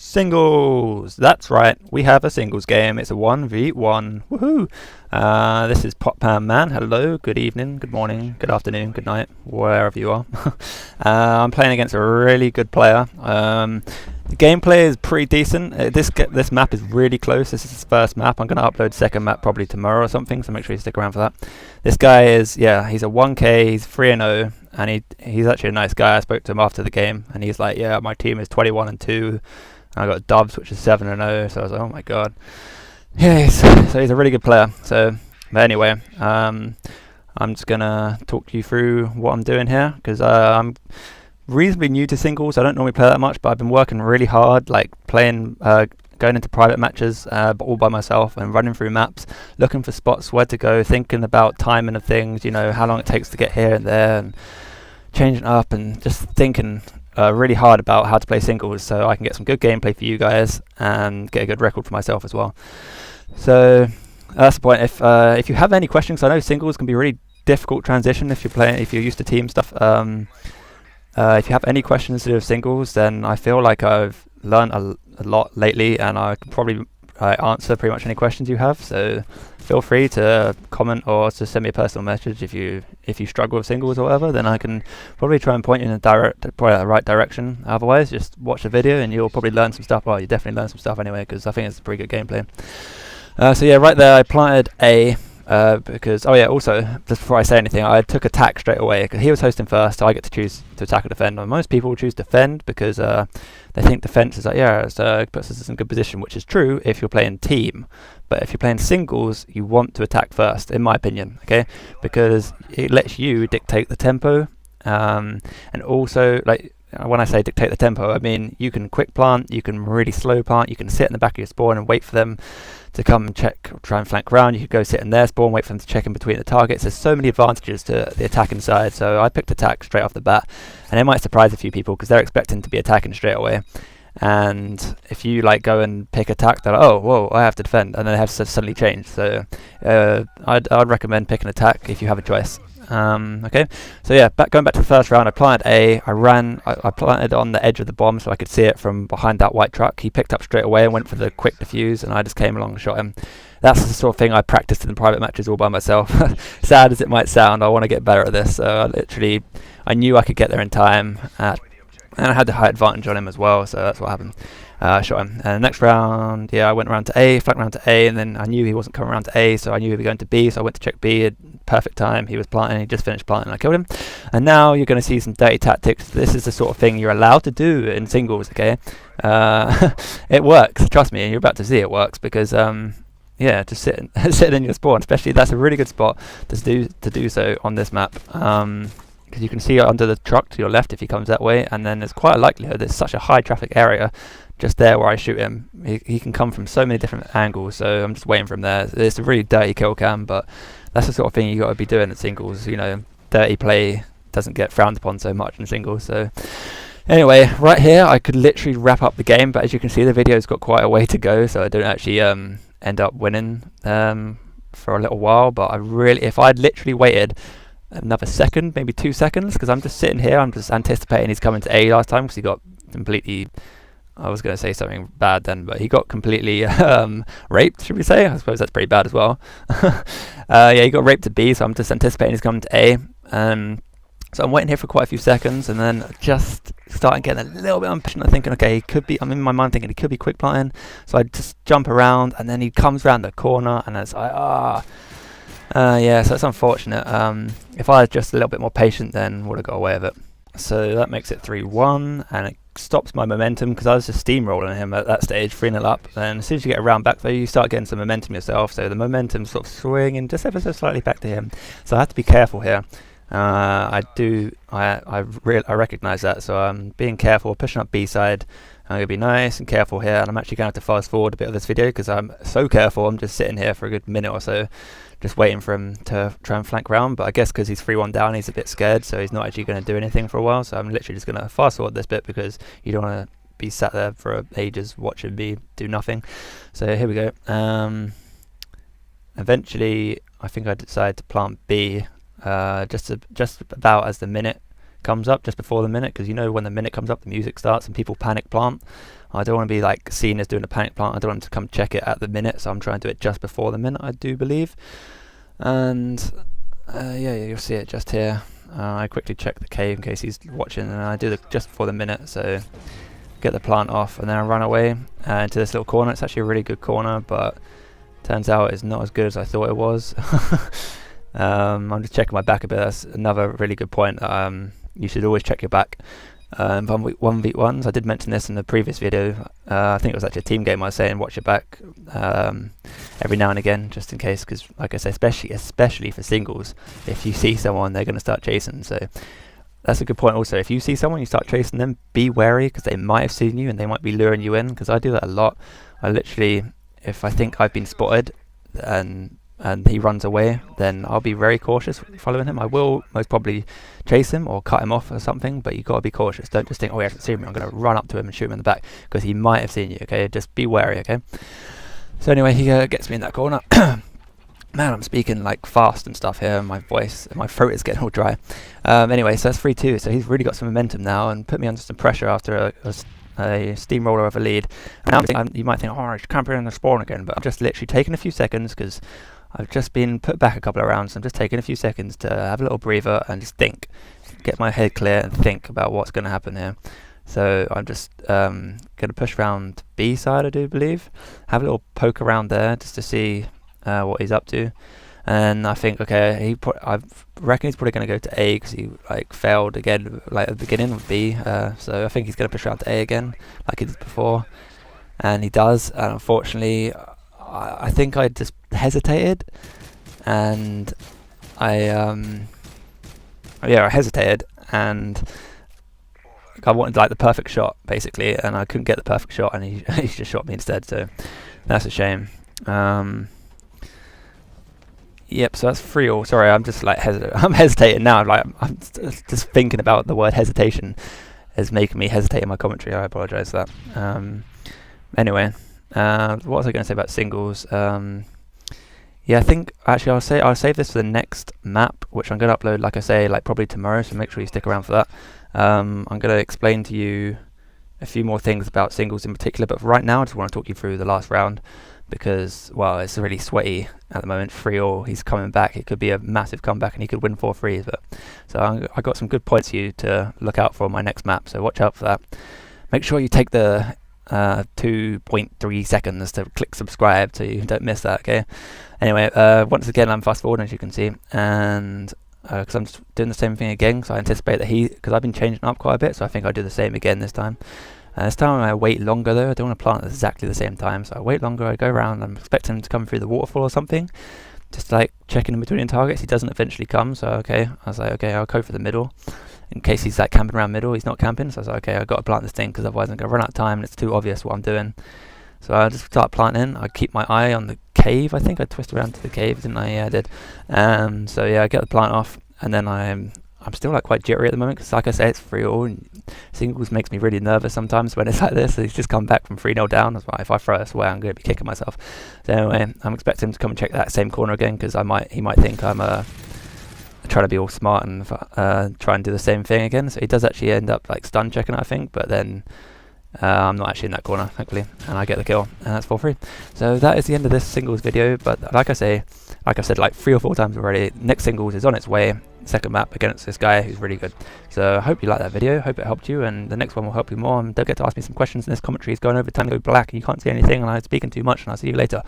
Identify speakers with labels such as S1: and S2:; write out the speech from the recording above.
S1: Singles! That's right, we have a singles game. It's a 1v1. Woohoo! This is Pot Pan Man. Hello, good evening, good morning, good afternoon, good night, wherever you are. I'm playing against a really good player. The gameplay is pretty decent. This map is really close. This is his first map. I'm going to upload second map probably tomorrow or something, so make sure you stick around for that. This guy is, yeah, he's a 1k, he's 3-0, and he's actually a nice guy. I spoke to him after the game, and he's like, yeah, my team is 21-2. I got Dubs, which is 7-0, so I was like, oh my god. Yeah, so he's a really good player. So, but anyway, I'm just gonna talk you through what I'm doing here, because I'm reasonably new to singles. I don't normally play that much, but I've been working really hard, like playing, going into private matches, but all by myself, and running through maps, looking for spots where to go, thinking about timing of things, you know, how long it takes to get here and there, and changing up, and just thinking really hard about how to play singles so I can get some good gameplay for you guys and get a good record for myself as well. So that's the point. If you have any questions, I know singles can be a really difficult transition if you're used to team stuff. If you have any questions to do with singles, then I feel like I've learned a lot lately, and I can probably answer pretty much any questions you have. So feel free to comment or to send me a personal message if you struggle with singles or whatever. Then I can probably try and point you in the right direction. Otherwise, just watch the video and you'll probably learn some stuff. Well, you definitely learn some stuff anyway, because I think it's a pretty good gameplay. So yeah, right there I planted A. Because, oh yeah, also, just before I say anything, I took attack straight away, because he was hosting first, so I get to choose to attack or defend. And most people choose defend because they think defense is like, yeah, it puts us in a good position, which is true if you're playing team. But if you're playing singles, you want to attack first, in my opinion, okay? Because it lets you dictate the tempo, and also, like, when I say dictate the tempo, I mean you can quick plant, you can really slow plant, you can sit in the back of your spawn and wait for them to come and check, try and flank around. You could go sit in their spawn, wait for them to check in between the targets. There's so many advantages to the attacking side, so I picked attack straight off the bat, and it might surprise a few people because they're expecting to be attacking straight away. And if you like go and pick attack, they're like, oh, whoa, I have to defend, and then they have to suddenly change. So I'd recommend picking attack if you have a choice. Okay, so yeah, going back to the first round, I planted A. I planted on the edge of the bomb so I could see it from behind that white truck. He picked up straight away and went for the quick defuse, and I just came along and shot him. That's the sort of thing I practiced in private matches all by myself. Sad as it might sound, I want to get better at this. So I knew I could get there in time, and I had the high advantage on him as well, so that's what happened. Shot him. And next round, yeah, I went around to A, flanked around to A, and then I knew he wasn't coming around to A, so I knew he was going to B, so I went to check B at perfect time. He was planting, he just finished planting, and I killed him. And now you're going to see some dirty tactics. This is the sort of thing you're allowed to do in singles, okay? It works, trust me, and you're about to see it works, because yeah, just sit in your spawn, especially that's a really good spot to do so on this map. Because you can see under the truck to your left if he comes that way, and then there's quite a likelihood there's such a high traffic area just there where I shoot him. He can come from so many different angles, so I'm just waiting for him there. It's a really dirty kill cam, but that's the sort of thing you got to be doing in singles. You know, dirty play doesn't get frowned upon so much in singles. So anyway, right here I could literally wrap up the game, but as you can see the video's got quite a way to go, so I don't actually end up winning for a little while. But if I'd literally waited another second, maybe 2 seconds, because I'm just sitting here, I'm just anticipating he's coming to A last time, because he got completely, I was going to say something bad then, but he got completely raped, should we say? I suppose that's pretty bad as well. Yeah, he got raped to B, so I'm just anticipating he's coming to A. So I'm waiting here for quite a few seconds, and then just starting getting a little bit impatient. I'm thinking, okay, I'm in my mind thinking he could be quick planting, so I just jump around, and then he comes around the corner, and it's like, yeah, so it's unfortunate. If I was just a little bit more patient, then would have got away with it. So that makes it 3-1, and it stops my momentum, because I was just steamrolling him at that stage, 3-0 up. Then as soon as you get a round back though, you start getting some momentum yourself, so the momentum's sort of swinging just ever so slightly back to him. So I have to be careful here. I recognise that, so I'm being careful, pushing up B side. I'm going to be nice and careful here, and I'm actually going to have to fast forward a bit of this video because I'm so careful. I'm just sitting here for a good minute or so, just waiting for him to try and flank round. But I guess because he's 3-1 down, he's a bit scared, so he's not actually going to do anything for a while. So I'm literally just going to fast forward this bit, because you don't want to be sat there for ages watching me do nothing. So here we go. Eventually, I think I decided to plant B just about as the minute comes up just before the minute, because you know when the minute comes up the music starts and people panic plant. I don't want to be like seen as doing a panic plant. I don't want them to come check it at the minute, so I'm trying to do it just before the minute, I do believe. And yeah, you'll see it just here. I quickly check the cave in case he's watching, and I do it just before the minute, so get the plant off, and then I run away into this little corner. It's actually a really good corner, but turns out it's not as good as I thought it was. I'm just checking my back a bit. That's another really good point. You should always check your back. 1v1s, I did mention this in the previous video. I think it was actually a team game. I was saying watch your back every now and again, just in case, because like I say, especially for singles, if you see someone, they're going to start chasing. So that's a good point also. If you see someone, you start chasing them, be wary, because they might have seen you and they might be luring you in, because I do that a lot. I literally, if I think I've been spotted and he runs away, then I'll be very cautious following him. I will most probably chase him or cut him off or something, but you got to be cautious. Don't just think, oh, he hasn't seen me, I'm going to run up to him and shoot him in the back, because he might have seen you, okay? Just be wary, okay? So anyway, he gets me in that corner. Man, I'm speaking like fast and stuff here, my voice, my throat is getting all dry. Anyway, so that's 3-2, so he's really got some momentum now and put me under some pressure after a steamroller of a lead. And now you might think, oh, he's camping in the spawn again, but I've just literally taken a few seconds, because I've just been put back a couple of rounds. I'm just taking a few seconds to have a little breather and just think, get my head clear and think about what's going to happen here. So I'm just going to push around B side, I do believe, have a little poke around there just to see what he's up to. And I think, okay, I reckon he's probably going to go to A, because he like failed again like at the beginning with B. So I think he's going to push around to A again like he did before, and he does. And unfortunately, I think I just hesitated, and I hesitated, and I wanted like the perfect shot basically, and I couldn't get the perfect shot, and he just shot me instead. So that's a shame. Yep, so that's 3-all. Sorry, I'm just like I'm hesitating now. Like I'm just thinking about the word hesitation is making me hesitate in my commentary. I apologise for that. Anyway, what was I going to say about singles? Yeah, I think actually I'll save this for the next map, which I'm going to upload, like I say, like probably tomorrow. So make sure you stick around for that. I'm going to explain to you a few more things about singles in particular, but right now I just want to talk you through the last round, because, well, it's really sweaty at the moment. 3-all, he's coming back. It could be a massive comeback and he could win 4-3. But so I got some good points for you to look out for on my next map, so watch out for that. Make sure you take the 2.3 seconds to click subscribe so you don't miss that, okay? Anyway, once again, I'm fast forwarding, as you can see, and because I'm just doing the same thing again, so I anticipate that because I've been changing up quite a bit, so I think I'll do the same again this time. This time I wait longer though. I don't want to plant at exactly the same time, so I wait longer. I go around. I'm expecting him to come through the waterfall or something, just like checking in between targets. He doesn't eventually come, so okay. I was like, okay, I'll go for the middle in case he's like camping around middle. He's not camping, so I was like, okay, I've got to plant this thing, because otherwise I'm going to run out of time and it's too obvious what I'm doing. So I just start planting. I keep my eye on the cave. I think I twist around to the cave, didn't I? Yeah, I did. So yeah, I get the plant off, and then I'm still like quite jittery at the moment, because like I say, it's 3-all, and singles makes me really nervous sometimes when it's like this. So he's just come back from 3-0 down. That's why if I throw this away, I'm going to be kicking myself. So anyway, I'm expecting him to come and check that same corner again, because he might think I'm trying to be all smart and try and do the same thing again. So he does actually end up like stun checking, I think, but then I'm not actually in that corner, thankfully, and I get the kill, and that's 4-3. So that is the end of this singles video. But like I said like 3 or 4 times already, next singles is on its way. Second map against this guy who's really good. So I hope you like that video. Hope it helped you, and the next one will help you more. And don't forget to ask me some questions in this commentary. It's going over time to go black and you can't see anything, and I'm speaking too much, and I'll see you later.